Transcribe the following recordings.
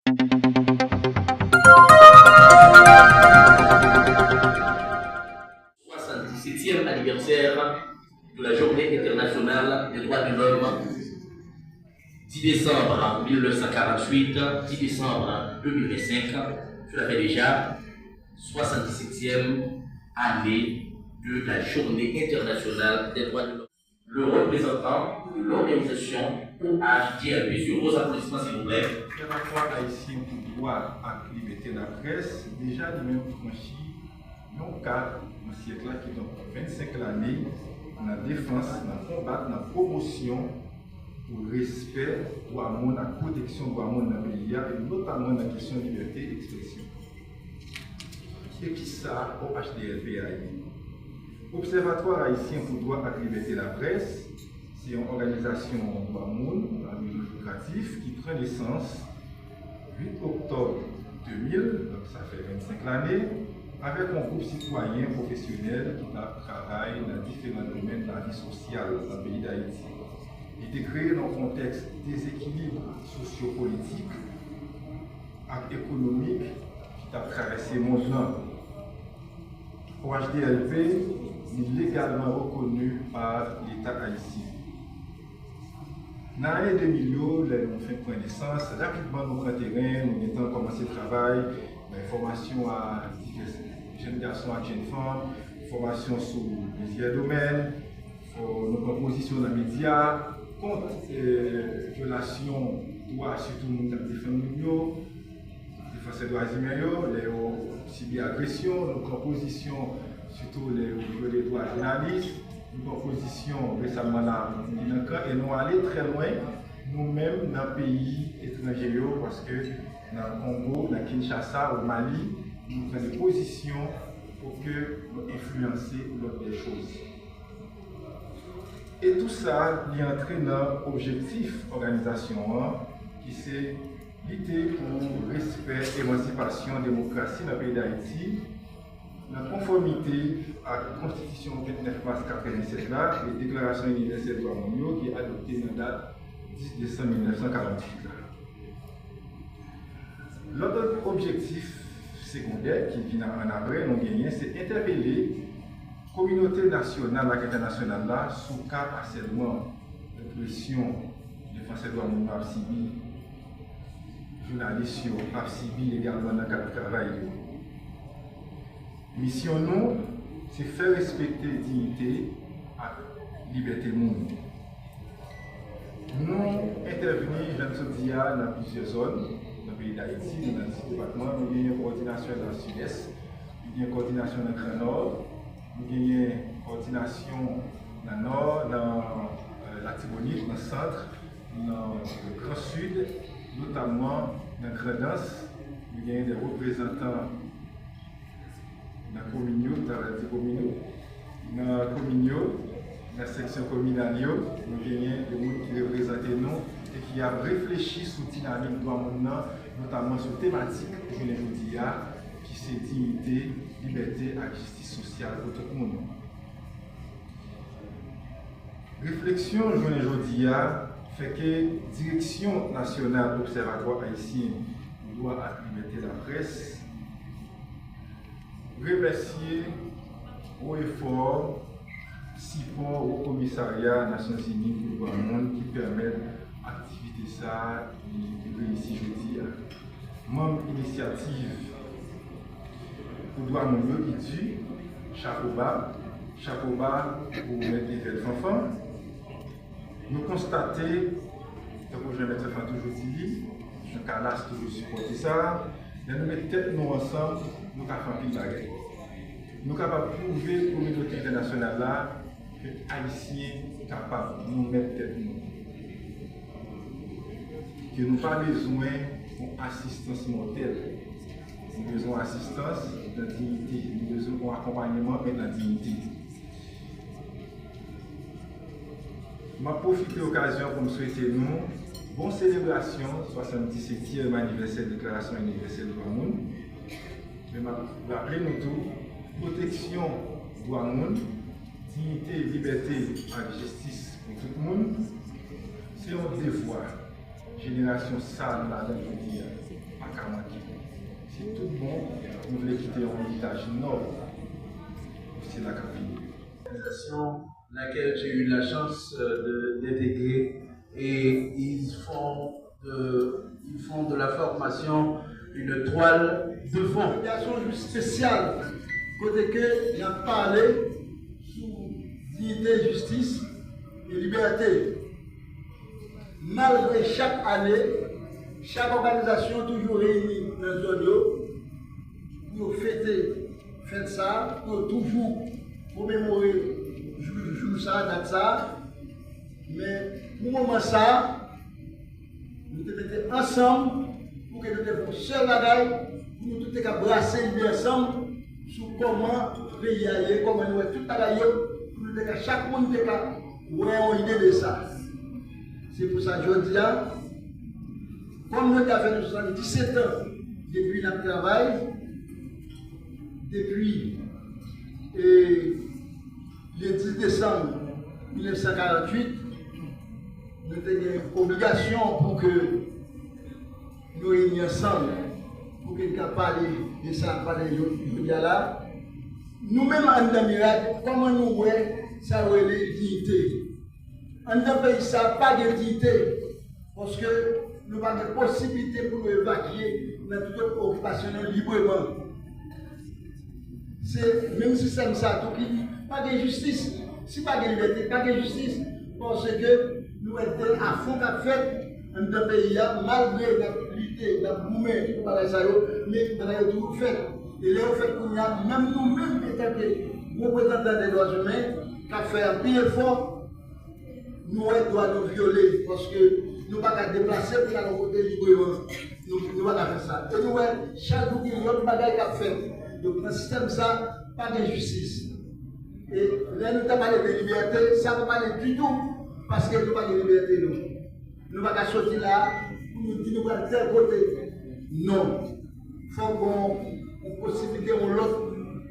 77e anniversaire de la Journée internationale des droits de l'homme, 10 décembre 1948, 10 décembre 2025, cela fait déjà 77e année de la Journée internationale des droits de l'homme. Le représentant de l'organisation OHDLP sur vos applaudissements, s'il vous plaît. L'Observatoire haïtien pour droit à la liberté de la presse, déjà lui-même franchi un cadre dans ce siècle qui est donc 25 l'année dans la défense, dans le combat, dans la promotion pour le respect de la protection de la monde dans le pays, et notamment dans la question de liberté d'expression. Et qui ça, OHDLP Observatoire haïtien pour droit à la liberté de la presse, c'est une organisation de la milieu lucratif qui prend naissance 8 octobre 2000, donc ça fait 25 l'année, avec un groupe citoyen professionnel qui travaille dans différents domaines de la vie sociale dans le pays d'Haïti. Il a été créé dans un contexte déséquilibre sociopolitique et économique qui a traversé le monde. OHDLP est légalement reconnu par l'État haïtien. Dans l'année 2000, nous avons fait connaissance, rapidement nous prenons terrain, nous avons commencé le travail, formation à jeunes garçons et jeunes femmes, formation sur plusieurs domaines, nos propositions dans les médias, contre violations de droits, surtout dans les défenseurs des droits humains, les cyberagressions, nos propositions surtout les droits journalistes, nos propositions récemment là, et nous allons très loin, nous-mêmes dans les pays étrangers, parce que dans le Congo, dans Kinshasa, au Mali, nous prenons des positions pour que nous influencer l'autre des choses. Et tout ça, il entraîne dans l'objectif de l'organisation, qui c'est lutter pour le respect, l'émancipation, la démocratie dans le pays d'Haïti, la conformité à la Constitution 29 mars 1987 et la Déclaration universelle des droits mondiaux qui est adoptée dans la date 10 décembre 1948. L'autre objectif secondaire qui vient en après, nous gagnons, c'est interpeller la communauté nationale et internationale là, sous cas harcèlement, répression, défenseurs des droits de l'homme civils, journalistes civils également dans le cadre de travail. Mission nous, c'est faire respecter la dignité et la liberté du monde. Nous intervenons, je dans plusieurs zones. Dans le pays d'Haïti, dans le département, nous avons une coordination dans le sud-est, nous avons une coordination dans le Grand Nord, nous avons une coordination dans le Nord, dans la Tibonite, dans le centre, dans le Grand Sud, notamment dans le Grand Danse, nous avons des représentants dans la Communio, dans la section communale, nous avons des gens qui représentent nous et qui a réfléchi sur la dynamique de l'homme, notamment sur la thématique que je vous dis, qui c'est dignité, liberté et justice sociale pour tout le monde. Réflexion, je vous dis, fait que la Direction nationale de l'Observatoire haïtien pour droit à la liberté de la presse remercier au effort, support au commissariat des Nations Unies pour le monde qui permet l'activité ça et réussir jeudi. Membre initiative pour droit mondiaux qui dit chapeau bas pour mettre les fêtes enfants. Nous constatons, comme je vais mettre toujours dit, je calasse toujours supporter ça, mais nous mettons tête nous ensemble, nous avons fait pile bagaille. Nous sommes capables de prouver à la communauté internationale là, que les Haïtiens sont capables de nous mettre tête nous. Que nous n'avons pas besoin d'assistance mortelle. Nous avons besoin d'assistance, de dignité. Nous avons besoin d'accompagnement et de dignité. Je profite de l'occasion pour nous souhaiter bonne célébration, 77e anniversaire de la Déclaration universelle des droits de l'homme. Je rappelle nous tout, protection des droits de l'homme, dignité, liberté et justice pour tout le monde, c'est un devoir. génération ça, là, je veux dire, à Kamaki. C'est tout bon, nous voulons quitter un héritage noble. C'est la capitale. Laquelle j'ai eu la chance d'intégrer, et ils font de la formation une toile de fond. Une situation spéciale, côté que j'ai parlé sous dignité, justice et liberté. Malgré chaque année, chaque organisation toujours réunie dans le zone pour fêter ça, pour toujours commémorer jour ça, date ça. Mais pour le moment ça, nous devons mettre ensemble pour que nous devons seul bagaille, pour nous tous brasser ensemble sur comment le pays aille, comment nous tout bagaille, pour nous devons chaque monde avoir une idée de ça. C'est pour ça que je dis, comme nous avons fait 77 ans depuis notre travail, depuis le 10 décembre 1948, nous avons une obligation pour que nous réunions ensemble, pour que nous puissions parler de ça, parler de là. Nous-mêmes, en Miracle, comment nous voyons ça les dignité. En tant pays, ça n'a pas de dignité, parce que nous n'avons pas de possibilité pour nous évacuer dans toute occupation librement. C'est même système ça, tout qui dit, pas de justice. Si pas de liberté, pas de justice, parce que nous étions à fond de fait dans le pays, malgré la lutte, la boumée, mais nous avons tout fait. Et là, au fait qu'on a, même nous-mêmes, étant que représentants des droits humains, qui ont fait un pire effort, nous doit nous violer, parce que nous ne pouvons pas déplacer pour aller côté librement. Nous ne pouvons pas faire ça. Et nous, chaque jour, il y a autre bagaille qu'à faire. Donc, dans le système, ça, pas de justice. Et là, nous avons parlé de liberté, ça ne peut pas aller du tout, parce que nous n'avons pas de liberté. Nous ne pouvons pas sortir là, pour nous dire nous allons de tel côté. Non. Il faut qu'on ait une possibilité, ou l'autre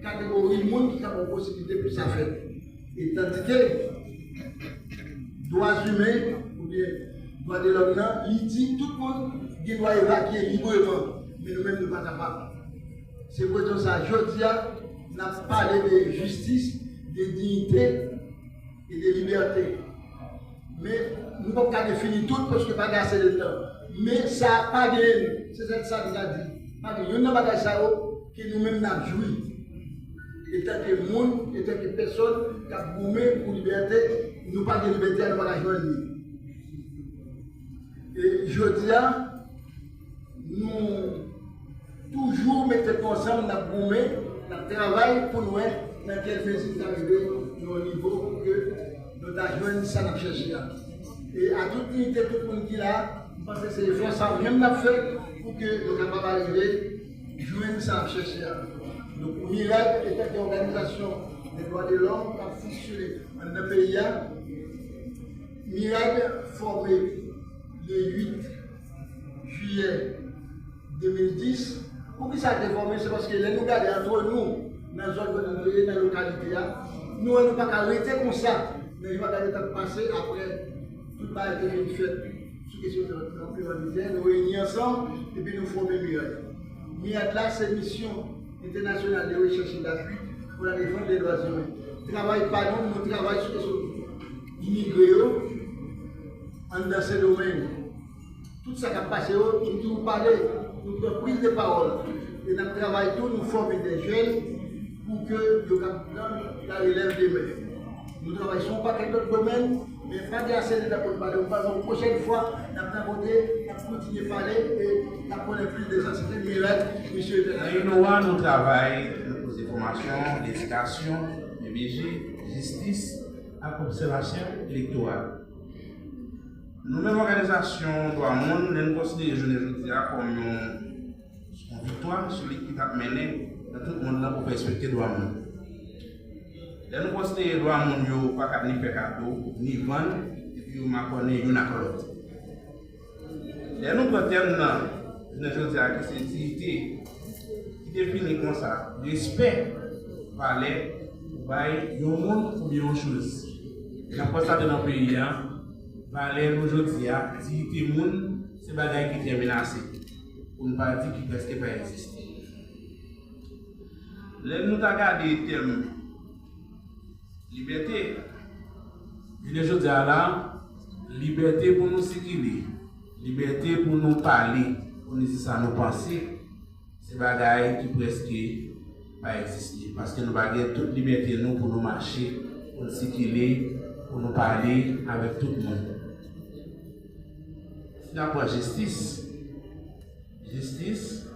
catégorie de monde qui a une possibilité pour ça faire. Et tandis que, droits humains, ou bien droits de l'homme, il dit tout le monde qui doit évacuer librement, mais nous-mêmes nous ne sommes pas capables. C'est pour ça que je dis, on a parlé de justice, de dignité et de liberté. Mais nous ne pouvons pas définir tout parce que nous n'avons pas assez de temps. Mais ça n'a pas gagné, c'est ça que a dit. Il y a pas ça que nous-mêmes nous avons joui. Et tant que monde, et tant que personne qui a boumé pour liberté, nous pas de liberté, nous pas de joindre. Et je dis, nous toujours mettons ensemble, nous boumé, nous travaillons pour nous, dans quelle mesure nous arrivons au niveau pour que nous joignons ça nous chercher. Et à toute unité, tout le monde qui est là, je pense que c'est le ça même nous fait pour que nous soyons capables d'arriver, joindre ça nous chercher. Donc, Miracle est une organisation des droits de l'homme qui a fonctionné dans le pays. Miracle formé le 8 juillet 2010. Pour qui ça a été formé? C'est parce que les nous gardons entre nous, dans la zone de la localité. Nous n'avons pas arrêté comme ça, mais nous allons passer après tout le monde a été fait. Sous question de l'employabilité, nous réunissons ensemble et puis nous formons Miracle. Miracle là, c'est mission internationale de recherche et d'appui pour la défense des droits humains. Travail pas nous travaillons sur les immigrés dans ce domaine. Tout ça qui a passé, nous parlons, nous prenons prise de parole. Et nous travaillons tous, nous formons des jeunes pour que nous prenions la relève des mains. Nous travaillons pas dans d'autres domaines, mais pas assez de pour parler. La prochaine fois, nous allons continuer à parler et nous prenons plus de ça. C'était Miracle, monsieur. Nous travaillons dans les formations, l'éducation, le BG, justice, et observation électorale. Nous-mêmes, organisation droit monde, nous considérons les jeunes comme une victoire sur l'équipe menée dans tout le monde pour respecter le droit monde. Nous considérons le droit monde pas ni faire cadeau, ni vendre, et puis nous ne une à l'autre. Nous prenons c'est une dignité qui définit comme ça, respect, valeur, by un monde ou bien une chose. Nous constatons dans le pays, valeur aujourd'hui, dignité monde, c'est bagaille qui est menacé. Pour ne pas dire qu'il presque pas exister. Là, nous avons regardé le terme liberté. Je dis là, liberté pour nous circuler, liberté pour nous parler, pour nous dire ça, nous penser, c'est bagaille qui presque pas exister. Parce que nous avons toute liberté nous pour nous marcher, pour nous circuler, pour nous parler avec tout le monde. C'est la justice. Justice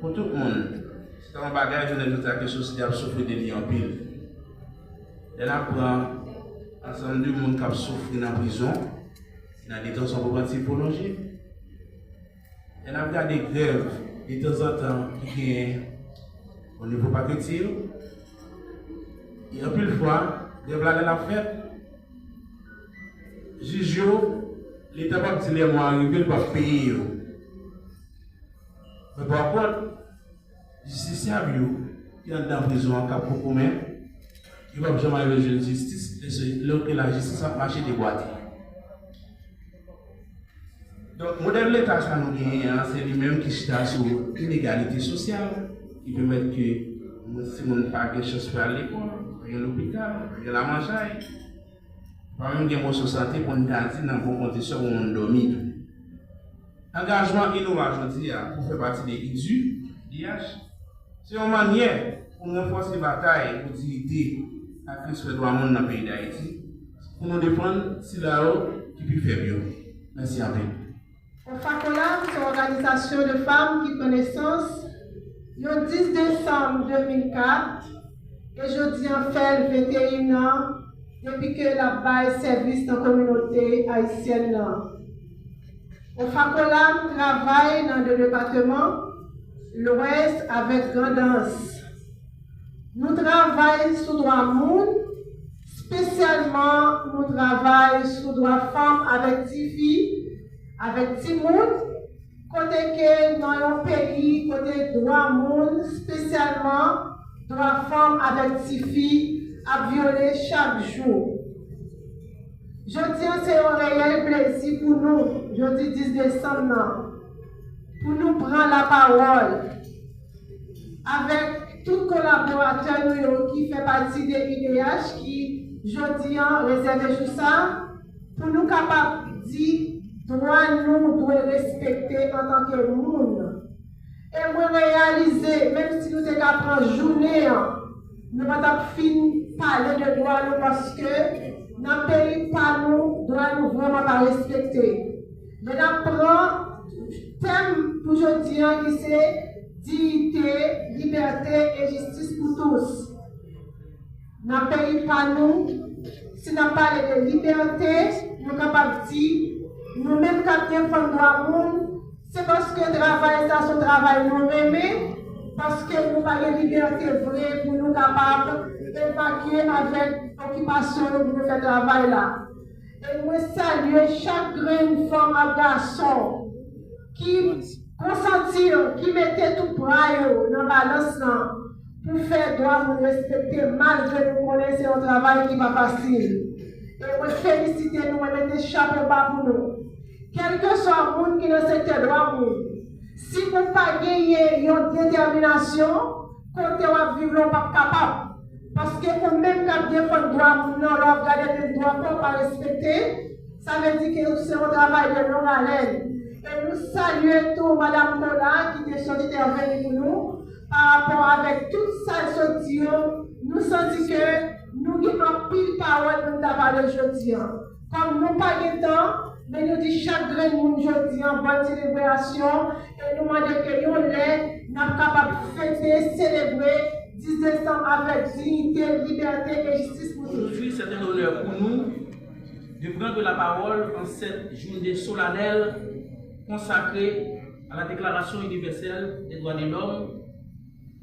pour tout le monde. C'est un bagage, je ne dis pas que société a souffert de liens en pile. Elle apprend ensemble du monde qui a souffert dans la prison, dans la détention pour partir prolongée. Elle a regardé des grèves de temps en temps qui est au niveau paquetier. Et en plus fois, grève là, elle a fait. Juge, l'État va dire les mois arrivés, il va payer. Mais par contre, justiciable qui est dans la prison en cas pour commun, il ne va jamais arriver à la justice, et la justice va marcher déboîtée. Donc, le modèle de l'État, c'est lui-même qui est sur l'inégalité sociale, qui permet que si on n'a pas de chance pour aller à l'école, il y a l'hôpital, il y a la mangeaille. Par exemple, il y a une société pour nous garantir dans de bonnes conditions où on dormit. Engagement innovant aujourd'hui pour faire partie des IDU, DH, c'est une manière pour renforcer les batailles pour dignité à crise des droits humains dans le pays d'Haïti, pour nous défendre si là-haut qui peut faire mieux. Merci à vous. Au FACOLAM, c'est une organisation de femmes qui prend naissance le 10 décembre 2004 et jeudi en fait 21 ans depuis que la baille service dans la communauté haïtienne. Au FACOLAM travaille dans le département l'Ouest avec grandance. Nous travaillons sur le droit monde, spécialement nous travaillons sur le droit femme avec des filles, avec des monde, côté que dans un pays, côté droit monde, spécialement droit femme avec des filles à violer chaque jour. Je dis c'est un réel plaisir pour nous, jeudi 10 décembre, pour nous prendre la parole avec tout collaborateur qui fait partie des IDH qui, jeudi, réservé sur ça, pour nous capables de dire droit nous doit respecter en tant que monde. Et moi réaliser, même si nous sommes qu'à prendre journée, nous ne pouvons pas parler de droit parce que dans le pays, nous doit vraiment pas respecter. Mais nous prenons thème pour aujourd'hui qui c'est dignité, liberté et justice pour tous. Dans le pays, si nous parlons de liberté, nous sommes capables de dire, nous-mêmes, quand nous sommes droit monde, c'est parce que le travail, c'est son travail nous aimons, parce que nous avons une liberté vraie pour nous capables d'évacuer avec l'occupation pour nous faire travail là. Et nous saluons chaque grande femme et garçon qui consentir, qui mettait tout bras dans la balance pour faire droit nous respecter malgré nous connaissons un travail qui n'est pas facile. Et nous féliciter nous et mettre chapeau bas pour nous. Quel que soit le monde qui est dans le secteur droit, si vous n'avez pas gagné une détermination, côté vous vivre pas capable. Parce que vous même quand vous défendez le droit, vous regardez le droit pour pas respecter, ça veut dire que c'est un travail de longue haleine. Et nous saluons tout Mme Kola qui est sortie d'intervenir pour nous par rapport avec toute sa sortie. Nous sentons que nous avons pile parole pour nous parler aujourd'hui. Comme nous pas de temps, mais nous disons chaque grain de monde aujourd'hui en bonne célébration et nous demandons que nous sommes capables de fêter, célébrer 10 décembre avec dignité, liberté et justice pour tous. Aujourd'hui, c'est un honneur pour nous de prendre la parole en cette journée solennelle consacrée à la Déclaration universelle des droits de l'homme,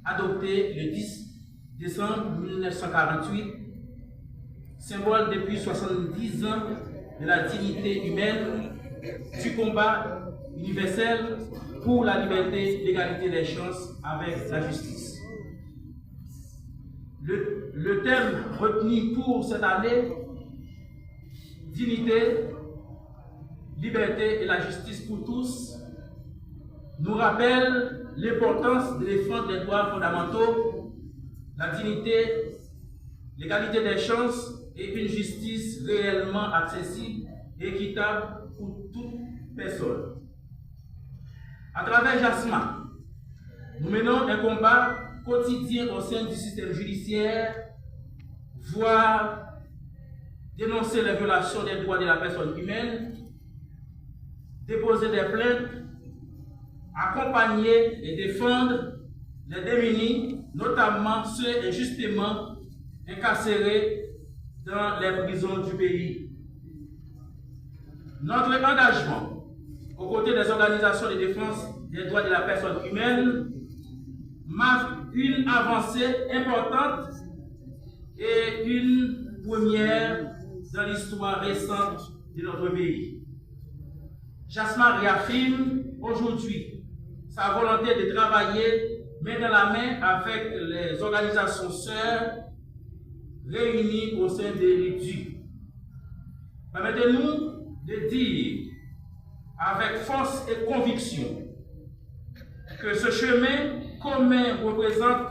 adoptée le 10 décembre 1948, symbole depuis 70 ans de la dignité humaine, du combat universel pour la liberté, l'égalité des chances avec la justice. Le thème retenu pour cette année, dignité, liberté et la justice pour tous nous rappelle l'importance de défendre les droits fondamentaux, la dignité, l'égalité des chances et une justice réellement accessible et équitable pour toute personne. À travers JASMA, nous menons un combat quotidien au sein du système judiciaire, voire dénoncer les violations des droits de la personne humaine, déposer des plaintes, accompagner et défendre les démunis, notamment ceux injustement incarcérés dans les prisons du pays. Notre engagement aux côtés des organisations de défense des droits de la personne humaine marque une avancée importante et une première dans l'histoire récente de notre pays. JASMA réaffirme aujourd'hui sa volonté de travailler main dans la main avec les organisations sœurs réunies au sein de l'EDU. Permettez-nous de dire avec force et conviction que ce chemin commun représente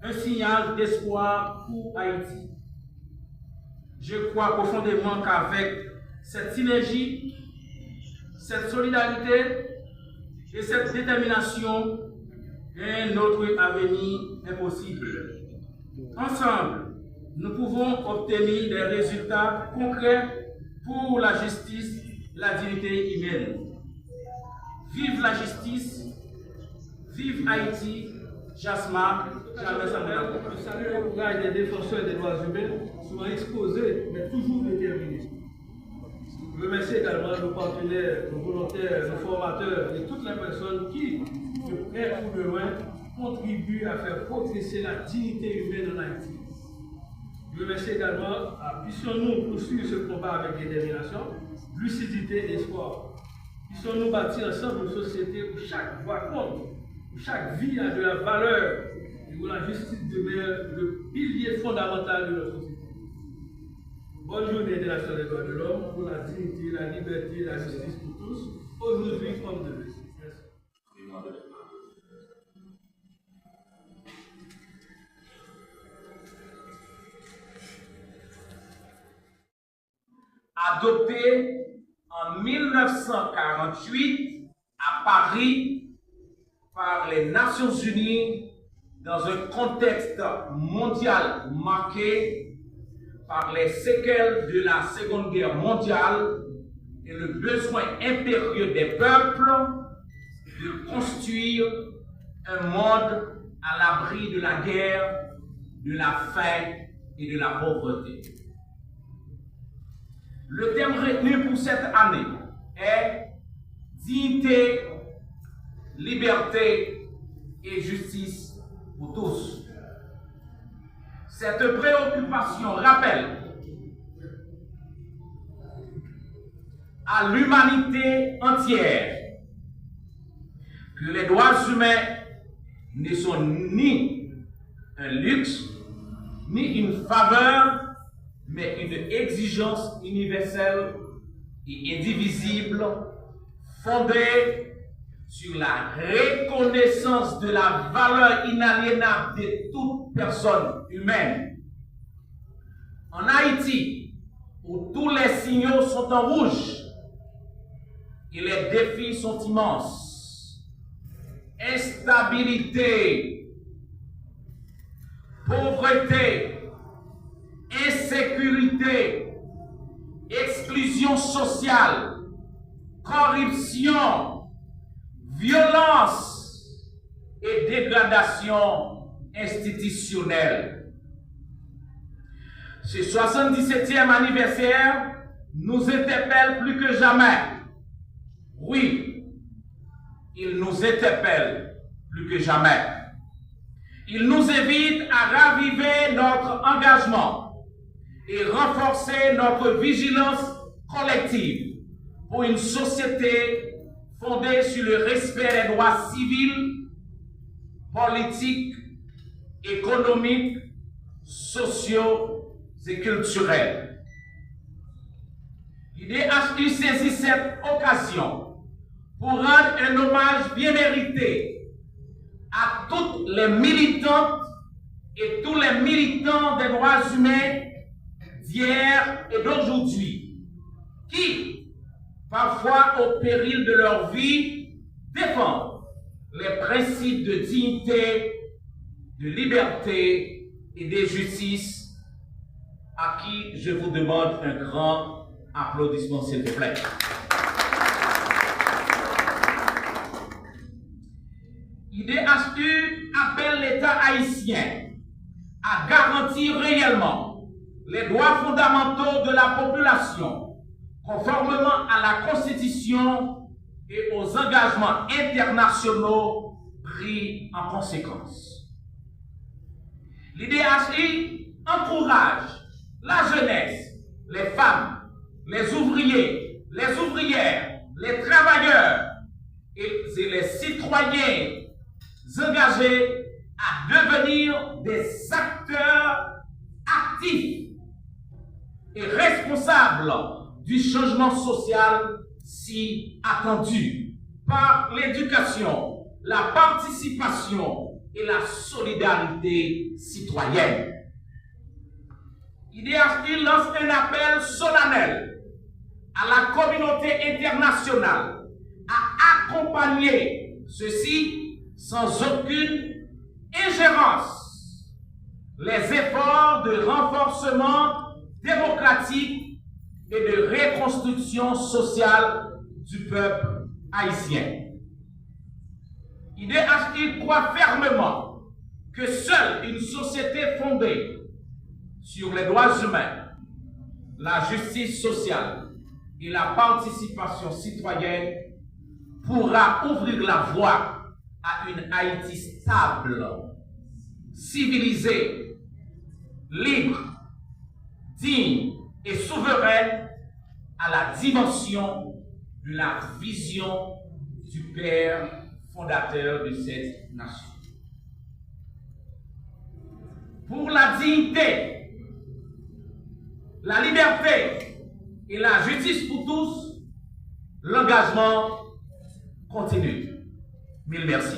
un signal d'espoir pour Haïti. Je crois profondément qu'avec cette synergie, cette solidarité et cette détermination, un autre avenir est possible. Ensemble, nous pouvons obtenir des résultats concrets pour la justice et la dignité humaine. Vive la justice, vive Haïti, JASMA, jamais sans rapport. Je salue le courage des défenseurs des droits humains, souvent exposés, mais toujours déterminés. Je remercie également nos partenaires, nos volontaires, nos formateurs et toutes les personnes qui, de près ou de loin, contribuent à faire progresser la dignité humaine en Haïti. Je remercie également, puissions-nous poursuivre ce combat avec détermination, lucidité et espoir. Puissions-nous bâtir ensemble une société où chaque voix compte, où chaque vie a de la valeur et où la justice demeure le pilier fondamental de notre société. Bonne journée internationale des droits de l'homme pour la dignité, la liberté et la justice pour tous, aujourd'hui comme demain. Merci. Adopté en 1948 à Paris par les Nations Unies dans un contexte mondial marqué par les séquelles de la Seconde Guerre mondiale et le besoin impérieux des peuples de construire un monde à l'abri de la guerre, de la faim et de la pauvreté. Le thème retenu pour cette année est dignité, liberté et justice pour tous. Cette préoccupation rappelle à l'humanité entière que les droits humains ne sont ni un luxe, ni une faveur, mais une exigence universelle et indivisible fondée sur la reconnaissance de la valeur inaliénable de toute personne humaine. En Haïti, où tous les signaux sont en rouge et les défis sont immenses, instabilité, pauvreté, insécurité, exclusion sociale, corruption, violence et dégradation institutionnelle. Ce 77e anniversaire nous interpelle plus que jamais. Oui, il nous interpelle plus que jamais. Il nous invite à raviver notre engagement et renforcer notre vigilance collective pour une société fondée sur le respect des droits civils, politiques, économiques, sociaux et culturels. L'IDHU saisit cette occasion pour rendre un hommage bien mérité à toutes les militantes et tous les militants des droits humains d'hier et d'aujourd'hui, qui, parfois au péril de leur vie, défendent les principes de dignité, de liberté et de justice, à qui je vous demande un grand applaudissement, s'il vous plaît. l'IDHU appelle l'État haïtien à garantir réellement les droits fondamentaux de la population, conformément à la Constitution et aux engagements internationaux pris en conséquence. L'IDHU encourage la jeunesse, les femmes, les ouvriers, les ouvrières, les travailleurs et les citoyens engagés à devenir des acteurs actifs et responsables du changement social si attendu par l'éducation, la participation et la solidarité citoyenne. l'IDHU lance un appel solennel à la communauté internationale à accompagner ceci sans aucune ingérence les efforts de renforcement démocratique et de reconstruction sociale du peuple haïtien. l'IDHU croit fermement que seule une société fondée sur les droits humains, la justice sociale et la participation citoyenne pourra ouvrir la voie à une Haïti stable, civilisée, libre, digne et souveraine à la dimension de la vision du Père fondateur de cette nation. Pour la dignité, la liberté et la justice pour tous, l'engagement continue. Mille merci.